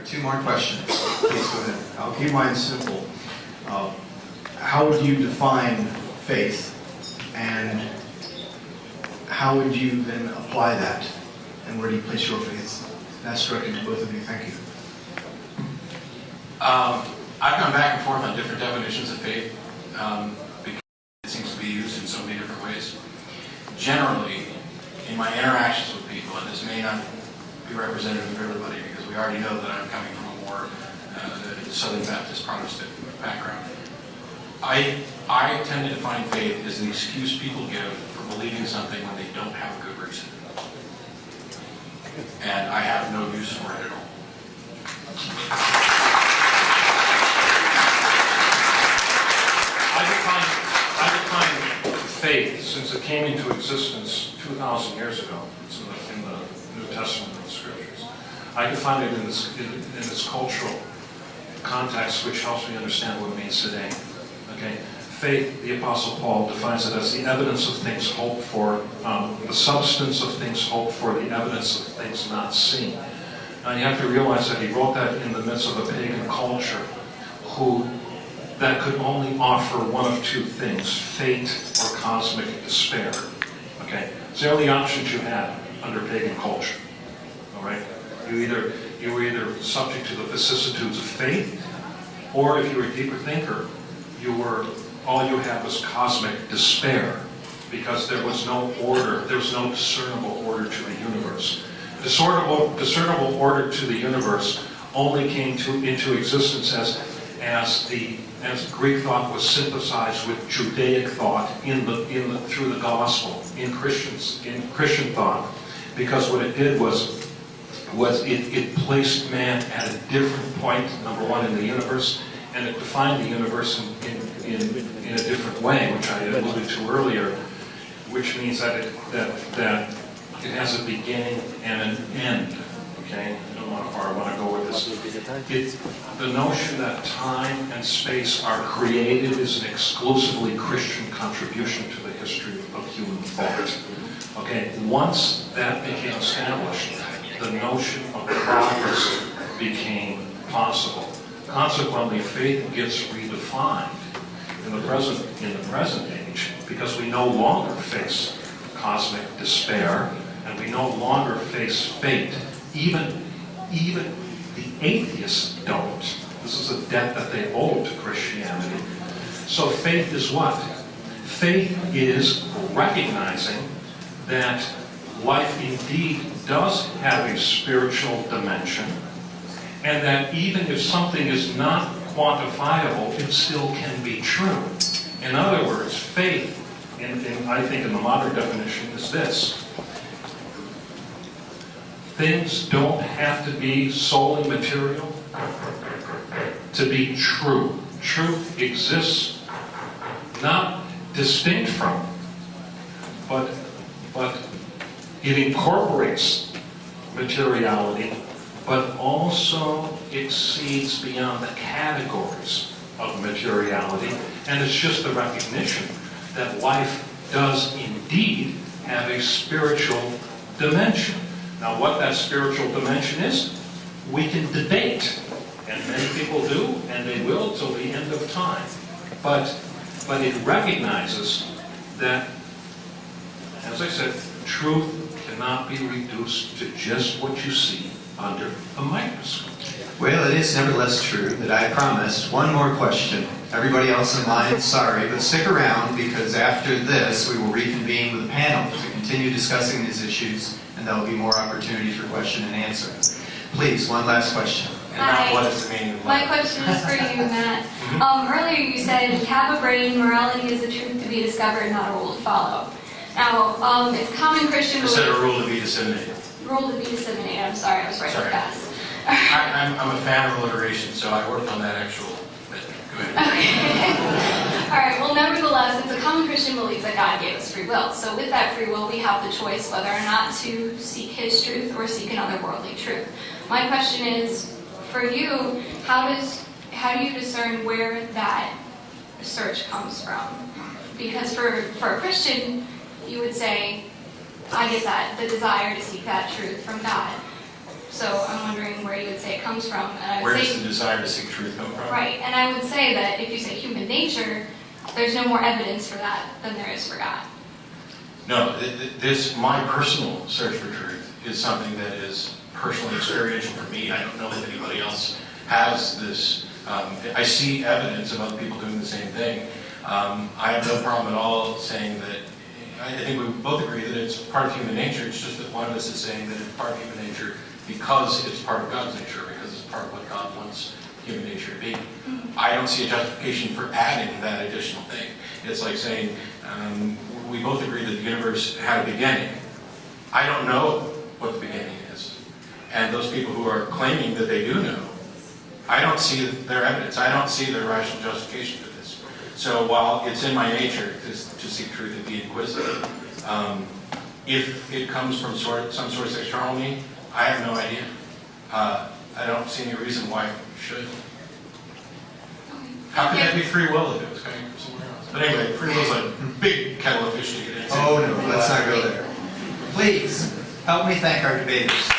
for 2 more questions. Please go ahead. I'll keep mine simple. How would you define faith, and how would you then apply that, and where do you place your faith? That's directed to both of you. Thank you. I've gone back and forth on different definitions of faith because it seems to be used in so many different ways. Generally, in my interactions with people, and this may not be representative of everybody because we already know that I'm coming from a more Southern Baptist Protestant background, I tend to define faith as the excuse people give for believing something when they don't have a good reason. And I have no use for it at all. I define faith, since it came into existence 2,000 years ago, it's in the New Testament and the Scriptures. I define it in its cultural context, which helps me understand what it means today. Okay, faith, the Apostle Paul defines it as the evidence of things hoped for, the substance of things hoped for, the evidence of things not seen. And you have to realize that he wrote that in the midst of a pagan culture that could only offer one of 2 things, fate or cosmic despair. Okay? It's the only options you had under pagan culture. All right? You were either subject to the vicissitudes of faith, or if you were a deeper thinker, all you had was cosmic despair, because there was no order, there was no discernible order to the universe. Discernible order to the universe only came into existence as Greek thought was synthesized with Judaic thought through the gospel in Christian thought, because what it did was it placed man at a different point, number one, in the universe, and it defined the universe in a different way, which I alluded to earlier, which means that it has a beginning and an end. Okay, I don't know how far I want to go with this. The notion that time and space are created is an exclusively Christian contribution to the history of human thought. Okay, once that became established, the notion of progress became possible. Consequently, faith gets redefined in the present age, because we no longer face cosmic despair, and we no longer face fate. Even the atheists don't. This is a debt that they owe to Christianity. So faith is what? Faith is recognizing that life indeed does have a spiritual dimension, and that even if something is not quantifiable, it still can be true. In other words, faith, I think in the modern definition, is this. Things don't have to be solely material to be true. Truth exists not distinct from, but it incorporates materiality, but also exceeds beyond the categories of materiality, and it's just the recognition that life does indeed have a spiritual dimension. Now, what that spiritual dimension is, we can debate, and many people do, and they will till the end of time. But it recognizes that, as I said, truth cannot be reduced to just what you see under a microscope. Well, it is nevertheless true that I promised one more question. Everybody else in line, sorry, but stick around, because after this we will reconvene with a panel to continue discussing these issues, and there will be more opportunity for question and answer. Please, one last question. Hi. What is the meaning of My life? question is for you, Matt. Earlier you said, have a brain, morality is a truth to be discovered, not a rule to follow. Now, it's common Christian belief. Instead of a rule to be disseminated. Rule to be disseminated. I'm sorry, I was writing fast. I'm a fan of alliteration, so I worked on that actual bit. Go ahead. Okay. All right, well, nevertheless, it's a common Christian belief that God gave us free will. So with that free will, we have the choice whether or not to seek His truth or seek another worldly truth. My question is, for you, how do you discern where that search comes from? Because for a Christian, you would say, I get that, the desire to seek that truth from God. So I'm wondering where you would say it comes from. And I would Where say, does the desire to seek truth come from? right, and I would say that if you say human nature, there's no more evidence for that than there is for God. No, my personal search for truth is something that is personally experiential for me. I don't know if anybody else has this. I see evidence of other people doing the same thing. I have no problem at all saying that. I think we both agree that it's part of human nature. It's just that one of us is saying that it's part of human nature because it's part of God's nature, because it's part of what God wants human nature to be. I don't see a justification for adding that additional thing. It's like saying, we both agree that the universe had a beginning. I don't know what the beginning is. And those people who are claiming that they do know, I don't see their evidence. I don't see their rational justification for this. So while it's in my nature to seek truth and be inquisitive, if it comes from some source external to me, I have no idea. I don't see any reason why it should. How could that be free will if it was coming from somewhere else? But anyway, free will is a big kettle of fish to get into. Oh no, let's not go there. Please, help me thank our debaters.